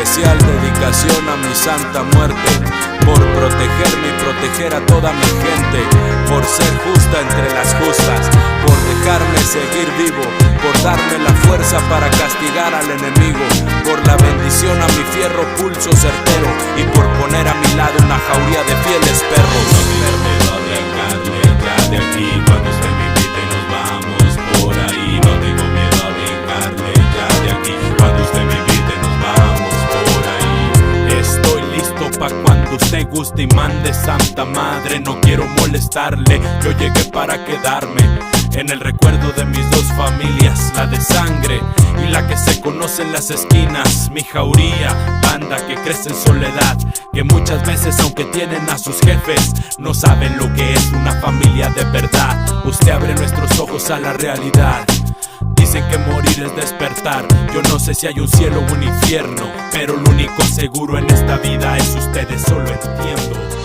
especial dedicación a mi santa muerte, por protegerme y proteger a toda mi gente, por ser justa entre las justas, por dejarme seguir vivo, por darme la fuerza para castigar al enemigo, por la bendición a mi fierro pulso certero y por poner a mi lado una jauría de fieles perros. No tengo miedo a dejarle ya de aquí, cuando usted me invite nos vamos por ahí. No tengo miedo a dejarle ya de aquí, cuando usted me invite nos vamos por ahí. Estoy listo pa' cuando usted guste y mande, santa madre, no quiero molestarle, yo llegué para quedarme en el recuerdo de mis dos familias, la de sangre y la que se conoce en las esquinas. Mi jauría, banda que crece en soledad, que muchas veces aunque tienen a sus jefes, no saben lo que es una familia de verdad. Usted abre nuestros ojos a la realidad. Dicen que morir es despertar, yo no sé si hay un cielo o un infierno, pero lo único seguro en esta vida es ustedes, solo entiendo.